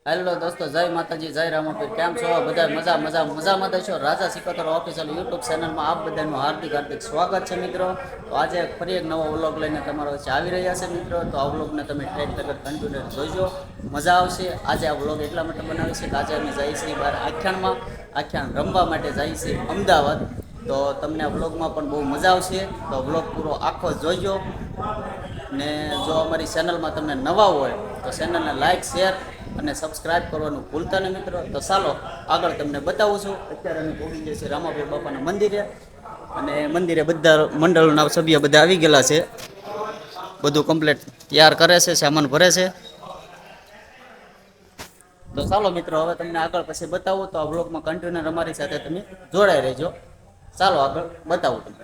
Hello દોસ્તો, જય માતાજી, જય રામાપીર. કેમ છો બધા? મજામાં છો? રાજા સિકોતર ઓફિશિયલ યુટ્યુબ ચેનલમાં આપ બધાનું હાર્દિક સ્વાગત છે મિત્રો. તો આજે ફરી એક નવો વ્લોગ લઈને તમારા વચ્ચે આવી રહ્યા છે મિત્રો. તો આ વ્લોગને તમે ટ્રેક તરફ કન્ટિન્યુ જોઈજો, મજા આવશે. આજે આ વ્લોગ એટલા માટે બનાવી છે કે આજે અમે જઈએ છીએ બહાર આખ્યાન રમવા માટે જઈએ છીએ અમદાવાદ. તો તમને આ વ્લોગમાં પણ બહુ મજા આવશે. તો વ્લોગ પૂરો આખો જોઈજો. ને જો અમારી ચેનલમાં તમે નવા હોય તો ચેનલને લાઈક, શેર અને સબસ્ક્રાઇબ કરવાનું ભૂલતા નહીં મિત્રો. તો ચાલો આગળ તમને બતાવું છું. અત્યારે અમે પહોંચી ગયા છીએ રામાપીર બાપાના મંદિરે, અને મંદિરે બધા મંડળના સભ્ય બધા આવી ગયેલા છે. બધું કમ્પ્લીટ તૈયાર કરે છે, સામાન ભરે છે. તો ચાલો મિત્રો, હવે તમને આગળ પછી બતાવું. તો આ બ્લોગમાં કન્ટિન્યુ અમારી સાથે તમે જોડાઈ રહેજો. ચાલો આગળ બતાવું તમને.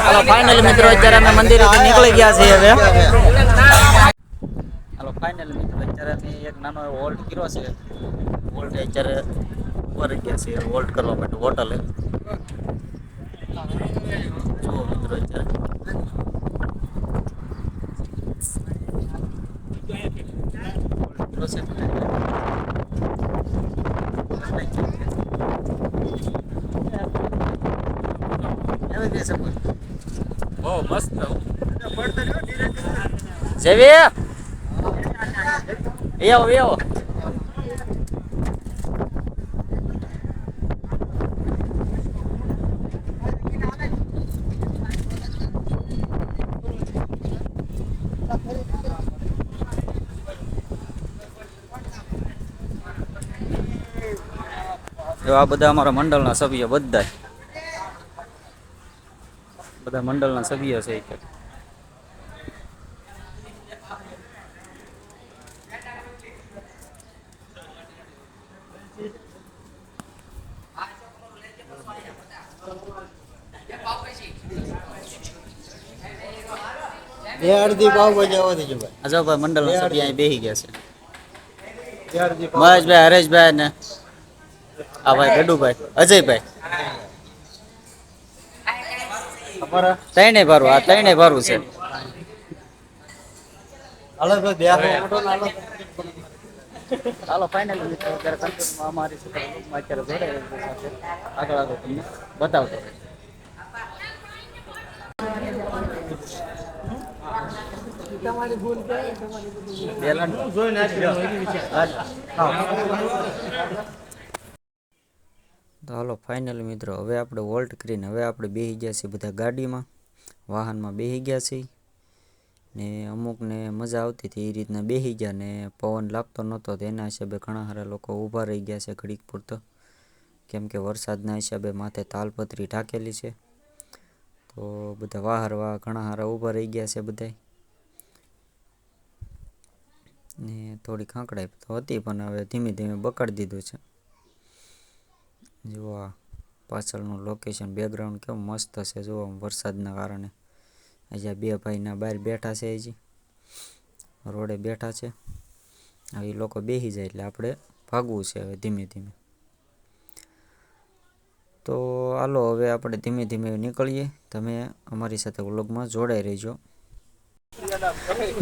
હાલો ફાઇનલી મિત્રો, અત્યારે અમે મંદિરેથી નીકળી ગયા છીએ હવે. હાલો ફાઇનલી મિત્રો, અત્યારે અમે એક નાનો એવો હોલ્ટ કર્યો છે. હોલ્ટ અત્યારે ઉપર ગયા છે હોલ્ટ કરવા માટે હોટલે. જુઓ મિત્રો, અત્યારે બહુ મસ્ત જેવી એવો જો આ બધા અમારા મંડળના સભ્ય, બધા મંડળના સભ્ય છે. અડધી પાવભાજી આવવા દેજો ભાઈ. અજયભાઈ મંડળના સભ્ય અહીં બેસી ગયા છે. મહેશભાઈ, હરેશભાઈ ને આ ભાઈ ગડુભાઈ, અજયભાઈ. ત્રણે ભરવું, આ ત્રણે ભરવું છે. ચાલો ફાઇનલી મિત્રો, અત્યારે કંટ્રોલમાં અમારી અત્યારે જોડે આગળ તમને બતાવતો. તમારી ભૂલ તો હાલો ફાઇનલી મિત્રો, હવે આપણે વોલ્ટ કરીને હવે આપણે બેસી ગયા છીએ બધા ગાડીમાં, વાહનમાં બેસી ગયા છીએ. ને અમુકને મજા આવતી હતી એ રીતના બેસી ગયા, ને પવન લાગતો નહોતો તો એના હિસાબે ઘણા સારા લોકો ઊભા રહી ગયા છે ઘડીક પૂરતો, કેમ કે વરસાદના હિસાબે માથે તાલપત્રી ઢાંકેલી છે. તો બધા વાહરવા ઘણા સારા ઊભા રહી ગયા છે બધા. ને થોડી ખાંકડાઈ તો હતી પણ હવે ધીમે ધીમે બકાડી દીધું છે. જુઓ આ પાછળનું લોકેશન, બેકગ્રાઉન્ડ કેવું મસ્ત છે જુઓ, વરસાદના કારણે. હજી બે ભાઈના બહાર બેઠા છે, હજી રોડે બેઠા છે. હવે લોકો બેસી જાય એટલે આપણે ભાગવું છે હવે ધીમે ધીમે. તો હાલો હવે આપણે ધીમે ધીમે નીકળીએ. તમે અમારી સાથે વ્લોગમાં જોડાઈ રહેજો.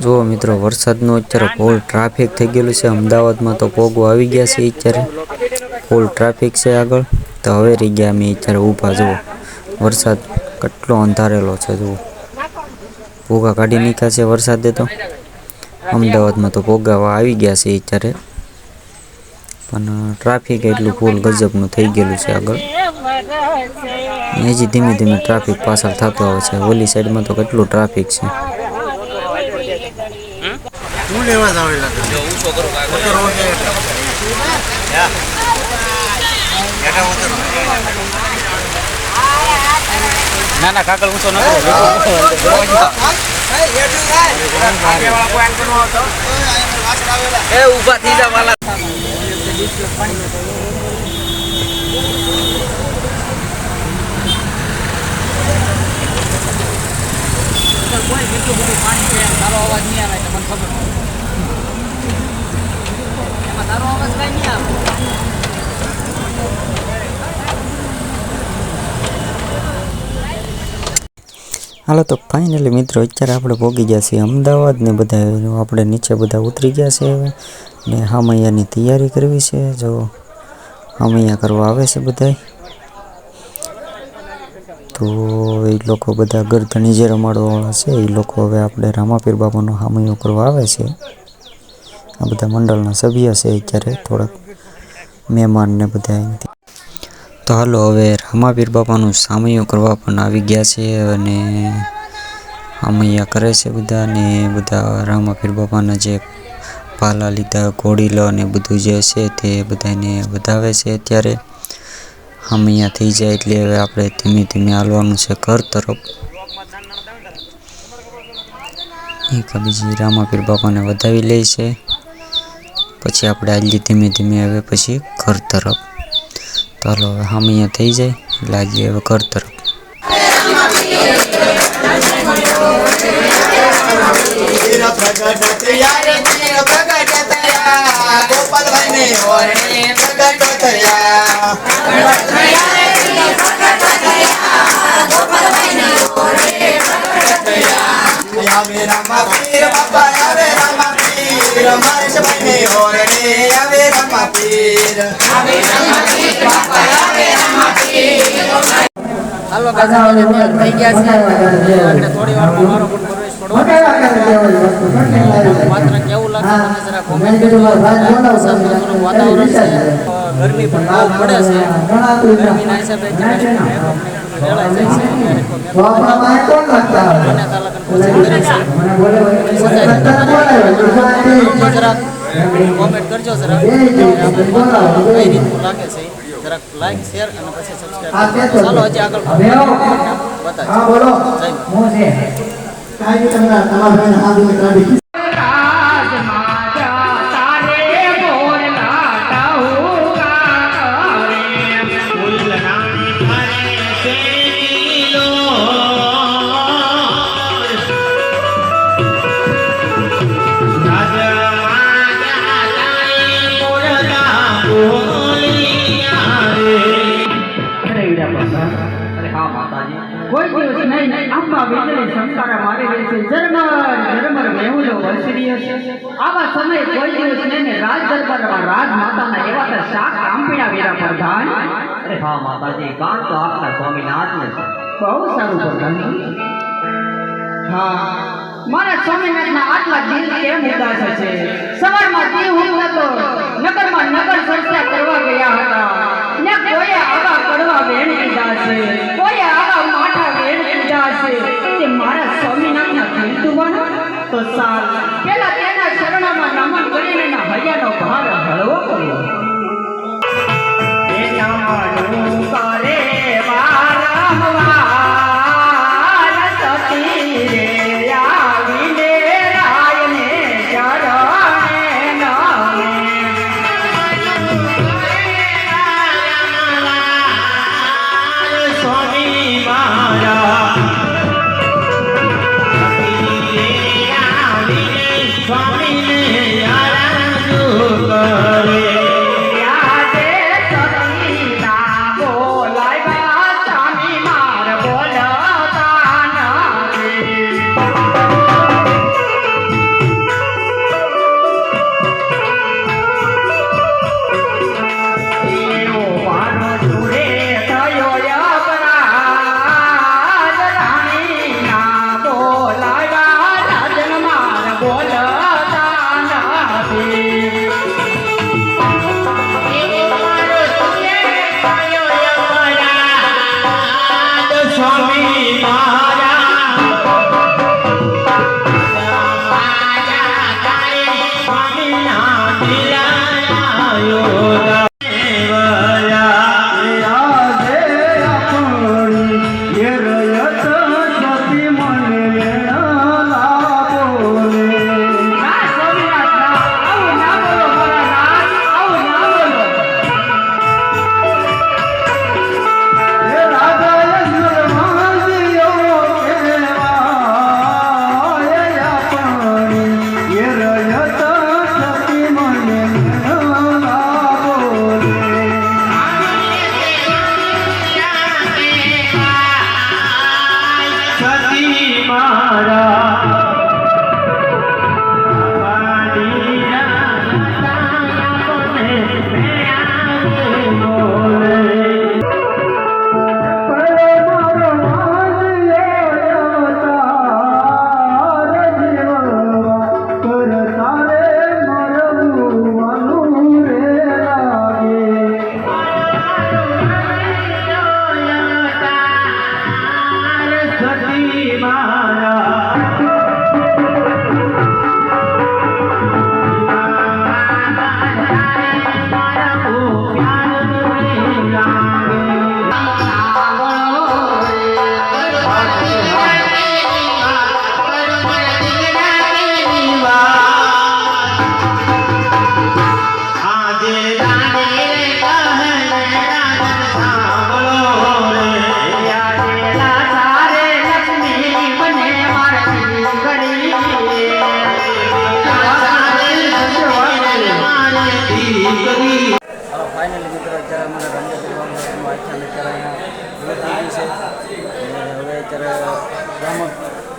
જુઓ મિત્રો, વરસાદનું અત્યારે ફૂલ ટ્રાફિક થઈ ગયેલું છે અમદાવાદમાં. તો પોગો આવી ગયા છે અત્યારે, ફૂલ ટ્રાફિક છે આગળ. તો હવે રહી ગયા અમે અત્યારે ઊભા. જુઓ વરસાદ કેટલો અંધારેલો છે. જુઓ ભોગા કાઢી નાખ્યા છે વરસાદે. તો અમદાવાદમાં તો ભોગા આવી ગયા છે અત્યારે, પણ ટ્રાફિક એટલું ફૂલ ગજબનું થઈ ગયેલું છે આગળ. હજી ધીમે ધીમે ટ્રાફિક પાછળ થતો આવે છે. ઓલી સાઈડમાં તો કેટલું ટ્રાફિક છે. ના ના કાકલ ઊંચો ન એ ઊભા થઈ જા વાલા. કેટલું બધું પાણી છે, તારો અવાજ નહીં આવે મને ખબર. એમાં તારો અવાજ કઈ નહીં આવે. હાલો તો ફાઇનલી મિત્રો અત્યારે આપણે પહોંચી ગયા છીએ અમદાવાદ ને બધા આપણે નીચે બધા ઉતરી ગયા છે હવે ને હામૈયાની તૈયારી કરવી છે જો હામૈયા કરવા આવે છે બધા તો એ લોકો બધા ગરધણી જે રમાડવાવાળા છે એ લોકો હવે આપણે રામાપીર બાપાનો હામૈયો કરવા આવે છે આ બધા મંડળના સભ્ય છે અત્યારે થોડાક મહેમાન ને બધા તો હાલો હવે રામાપીર બાપાનું સામૈયો કરવા પણ આવી ગયા છે અને હામૈયા કરે છે બધા ને બધા રામાપીર બાપાના જે પાલા લીધા ઘોડીલો ને બધું જે છે તે બધાને વધાવે છે અત્યારે હામૈયા થઈ જાય એટલે હવે આપણે ધીમે ધીમે હાલવાનું છે ઘર તરફ એક બીજી રામાપીર બાપાને વધાવી લે છે પછી આપણે હાલીએ ધીમે ધીમે હવે પછી ઘર તરફ તો હાલો હવે હામૈયા થઈ જાય લાગીએ હવે ઘર તરફ હાલો ગાઈસ થઈ ગયા છે આપણે થોડી વારમાં મારો પણ પ્રવેશ પડવાનો માત્ર કેવું લાગે તમે જરા કોમેન્ટ કરજો થોડું વાતાવરણ છે ગરમી પણ બહુ પડે છે ગરમીના હિસાબે રેલાઈ જાય છે જરા કોમેન્ટ કરજો જરા કઈ રીતનું લાગે છે જરાક લાઈક શેર અને પછી સબસ્ક્રાઇબ કરો ચાલો હજી આગળ બતાવો કોઈ દિવસ નહીં આંબા વીજળી સંસારા મારી રહી છે ઝરમર મેહુલો વરસી રહ્યો છે આવા સમય કોઈ દિવસ નહીં રાજ દરબારમાં રાજ માતાના એવા તો શાક કામપીણા વીરા પ્રધાન અરે હા માતાજી કાન તો આપના સ્વામીનાથને છે બહુ સારું પ્રધાનજી હા મારા સ્વામીનાથના આટલા દિલ કેમ ઉદાસ છે સવારમાં તે હું નતો નગરમાં નગર ચર્ચા કરવા ગયા હતા ને કોઈ આવા કડવા વેણ કીધા છે કોઈ આવા માઠા વેણ કીધા છે કે મારા સ્વામીનાથના દિલ તુવાનો તો સાલ પેલા તેના ચરણોમાં નમન કરીને એના હૈયાનો ભાર હળવો કર્યો એ નામનું કરે વારંવાર સતી રે આવીને રાયને ચરણે નમે સ્વામી મારા સ્વામીને યારાજુ કરે યાદે સતીના બોલાવ્યા સ્વામી માર બોલતા નથી એવો મારો જોડે થયો અપરાધ રાણીના બોલાવ્યા રાજન માર બોલતા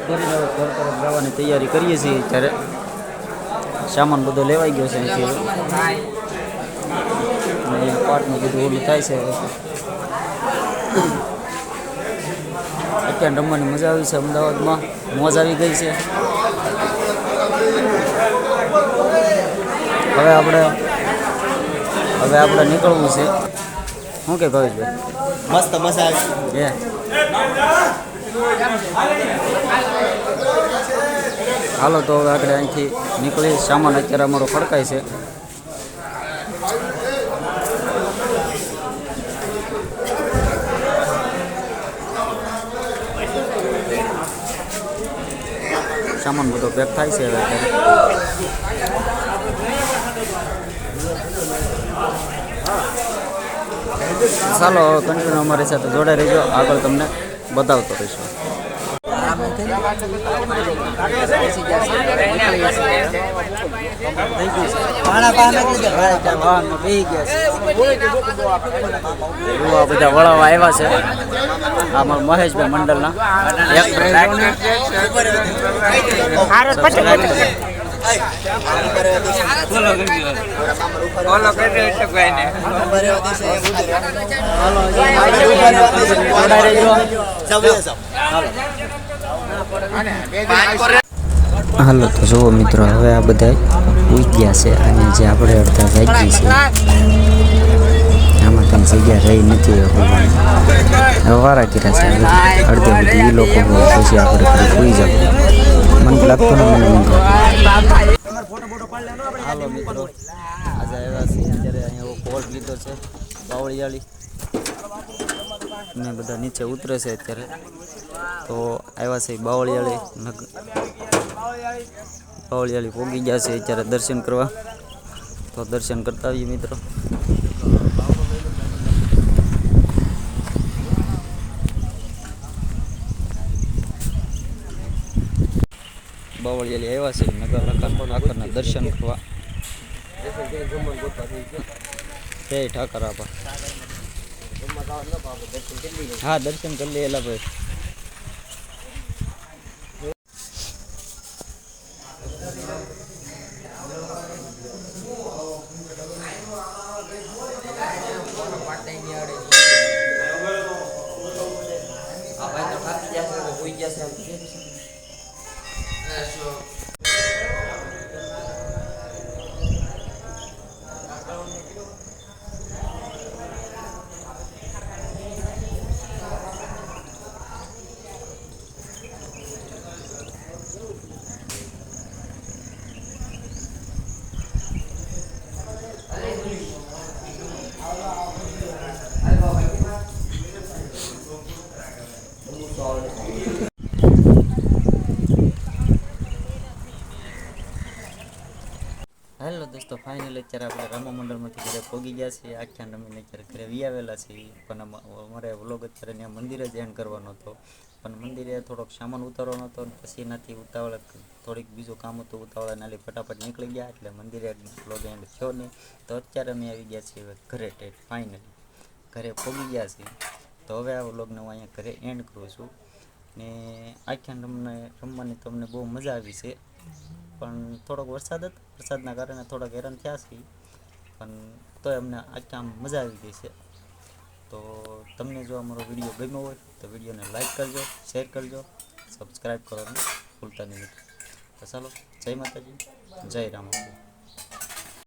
કરીને હવે ઘર તરફ જવાની તૈયારી કરીએ છીએ. ત્યારે સામાન બધો લેવાઈ ગયો છે અહીંથી. અને પાટનું બધું ઓલું થાય છે. અત્યારે રમવાની મજા આવી છે. અમદાવાદમાં મોજ આવી ગઈ છે. હવે આપણે નીકળવું છે. શું કે ભાવેશભાઈ? મસ્ત મજા આવી. હાલો તો હવે આપણે અહીંથી નીકળી. સામાન અત્યારે અમારો ખડકાય છે. સામાન બધો પેક થાય છે હવે અત્યારે. ચાલો હવે કન્ટિન્યુ અમારી સાથે જોડાઈ રહેજો. આગળ તમને બતાવતો રહીશું. બધા વળાવા આવ્યા છે. આમાં મહેશભાઈ મંડળના હાલો તો જુઓ મિત્રો, હવે આ બધા ઉઈ ગયા છે અને જે આપણે અડધા જાગી છે આમાં કંઈ જગ્યા રહી નથી. હવે વારા કર્યા છે અડધે બધી એ લોકો પછી આપણે સુઈ જાવ. મને લાગતું ને હાલો મિત્રો, આજે આવ્યા છે અત્યારે અહીંયા કોર્ટ લીધો છે બાવળિયાળી ને બધા નીચે ઉતરે છે અત્યારે. તો આવ્યા છે બાવળિયાળી પોગી ગયા છે અત્યારે દર્શન કરવા. તો દર્શન કરતા આવીએ મિત્રો. બાવળિયાળી આવ્યા છે નગર ઠાકરના દર્શન કરવા. જય ઠાકર આપા. હા, દર્શન કરી લે એલા ભાઈ. હેલો દોસ્તો, ફાઇનલી અત્યારે આપણે રામા મંડળમાંથી ઘરે પહોંચી ગયા છીએ. આખ્યાન રમીને અત્યારે ઘરે વી આવેલા છીએ. પણ અમારે વ્લોગ અત્યારે ત્યાં મંદિરે જ એન્ડ કરવાનો હતો, પણ મંદિરે થોડોક સામાન ઉતારવાનો હતો અને પછી એનાથી ઉતાવળ થોડીક બીજું કામ હતું ઉતાવળા નાલી ફટાફટ નીકળી ગયા એટલે મંદિરે વ્લોગ એન્ડ થયો નહીં. તો અત્યારે અમે આવી ગયા છીએ ઘરે. ફાઇનલી ઘરે પહોંચી ગયા છીએ. તો હવે આ વ્લોગને હું અહીંયા ઘરે એન્ડ કરું છું. ને આખ્યાન રમવાની તો અમને બહુ મજા આવી છે, પણ થોડોક વરસાદ હતો. વરસાદના કારણે થોડાક હેરાન થયા છીએ, પણ તોય અમને આખ્યા મજા આવી ગઈ છે. તો તમને જો અમારો વિડીયો ગમ્યો હોય તો વિડીયોને લાઈક કરજો, શેર કરજો, સબસ્ક્રાઈબ કરવાનું ભૂલતા નહીં. તો ચાલો, જય માતાજી, જય રામાપીર.